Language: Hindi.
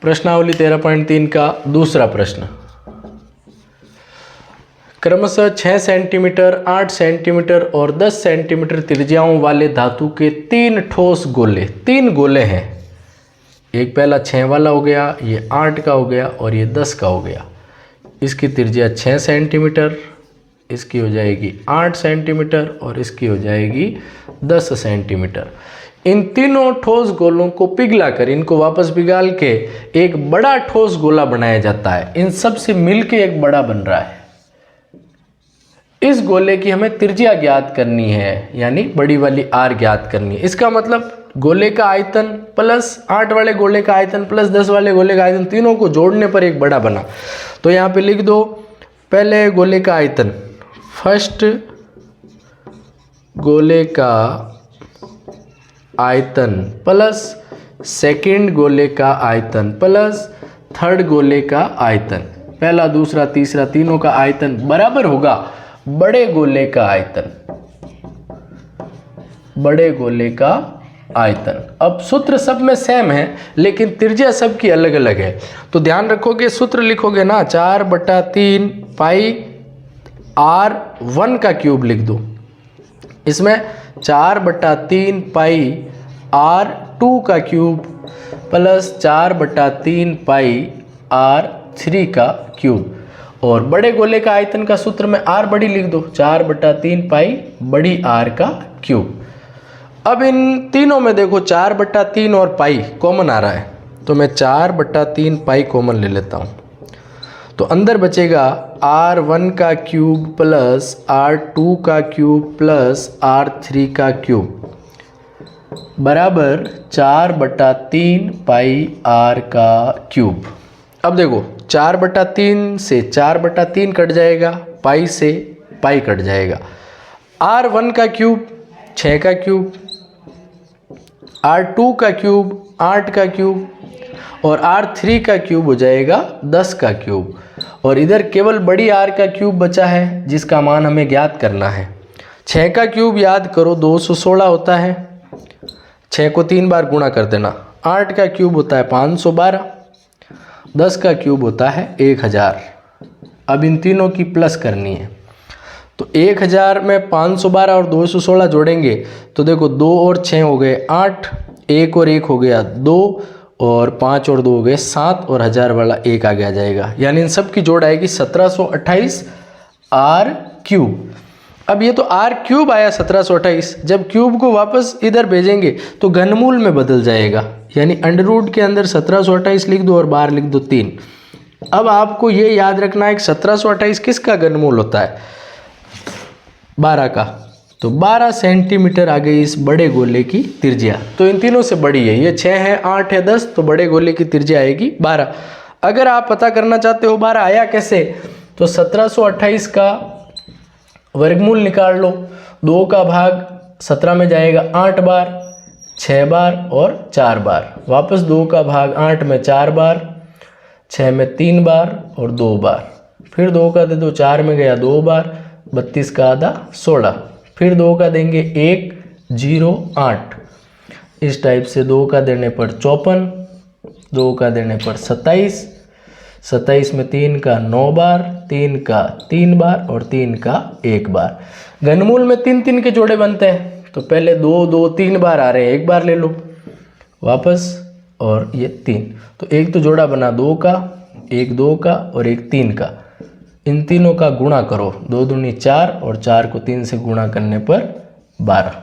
प्रश्नावली 13.3 का दूसरा प्रश्न, क्रमशः 6 सेंटीमीटर, 8 सेंटीमीटर और 10 सेंटीमीटर त्रिज्याओं वाले धातु के 3 ठोस गोले, 3 गोले हैं। एक पहला 6 वाला हो गया, ये 8 का हो गया और ये 10 का हो गया। इसकी त्रिज्या 6 सेंटीमीटर, इसकी हो जाएगी 8 सेंटीमीटर और इसकी हो जाएगी 10 सेंटीमीटर। इन तीनों ठोस गोलों को पिघलाकर, इनको वापस पिघाल के एक बड़ा ठोस गोला बनाया जाता है। इन सब से मिलके एक बड़ा बन रहा है। इस गोले की हमें त्रिज्या ज्ञात करनी है, यानी बड़ी वाली आर ज्ञात करनी है। इसका मतलब गोले का आयतन प्लस 8 वाले गोले का आयतन प्लस 10 वाले गोले का आयतन, तीनों को जोड़ने पर एक बड़ा बना। तो यहाँ पे लिख दो पहले गोले का आयतन, फर्स्ट गोले का आयतन प्लस सेकंड गोले का आयतन प्लस थर्ड गोले का आयतन। पहला, दूसरा, तीसरा, तीनों का आयतन बराबर होगा बड़े गोले का आयतन, बड़े गोले का आयतन। अब सूत्र सब में सेम है लेकिन त्रिज्या सबकी अलग अलग है। तो ध्यान रखोगे, सूत्र लिखोगे ना 4/3 पाई R1 का क्यूब लिख दो। इसमें 4/3 पाई R2 का क्यूब प्लस 4/3 पाई R3 का क्यूब। और बड़े गोले का आयतन का सूत्र में R बड़ी लिख दो, 4/3 पाई बड़ी R का क्यूब। अब इन तीनों में देखो 4/3 और पाई कॉमन आ रहा है, तो मैं 4/3 पाई कॉमन ले लेता हूँ। तो अंदर बचेगा R1 का क्यूब प्लस R2 का क्यूब प्लस R3 का क्यूब बराबर 4/3 पाई R का क्यूब। अब देखो 4/3 से 4/3 कट जाएगा, पाई से पाई कट जाएगा। R1 का क्यूब 6 का क्यूब, R2 का क्यूब 8 का क्यूब और R3 का क्यूब हो जाएगा 10 का क्यूब। और इधर केवल बड़ी R का क्यूब बचा है जिसका मान हमें ज्ञात करना है। 6 का क्यूब याद करो 216 होता है, 6 को 3 बार गुणा कर देना। 8 का क्यूब होता है 512, 10 का क्यूब होता है 1000। अब इन तीनों की प्लस करनी है, तो 1000 में 512 और 216 जोड़ेंगे तो देखो 2 और 6 हो गए 8, 1 और 1 हो गया 2 और 5 और 2 हो गए 7 और 1000 वाला 1 आगे आ जाएगा, यानी इन सब की जोड़ आएगी 1728 R क्यूब। अब ये तो R क्यूब आया 1728, जब क्यूब को वापस इधर भेजेंगे तो घनमूल में बदल जाएगा, यानी अंडर रूट के अंदर 1728 लिख दो और बाहर लिख दो 3। अब आपको ये याद रखना है कि 1728 किसका घनमूल होता है, 12 का। तो 12 सेंटीमीटर आ गई इस बड़े गोले की त्रिज्या। तो इन तीनों से बड़ी है, ये 6 है, 8 है, 10, तो बड़े गोले की त्रिज्या आएगी 12। अगर आप पता करना चाहते हो 12 आया कैसे, तो 1728 का वर्गमूल निकाल लो। 2 का भाग 17 में जाएगा 8 बार, 6 बार और 4 बार। वापस 2 का भाग 8 में 4 बार, 6 में 3 बार और 2 बार। फिर 2 का दे दो, 4 में गया 2 बार, 32 का आधा 16। फिर 2 का देंगे 1, 0, 8। इस टाइप से 2 का देने पर 54, 2 का देने पर 27, 27 में 3 का 9 बार, 3 का 3 बार और 3 का 1 बार। घनमूल में 3 3 के जोड़े बनते हैं, तो पहले 2 2 3 बार आ रहे हैं, 1 बार ले लो वापस और ये 3। तो एक तो जोड़ा बना 2 का, एक 2 का और एक 3 का। इन तीनों का गुणा करो, 2 दूनी 4 और 4 को 3 से गुणा करने पर 12।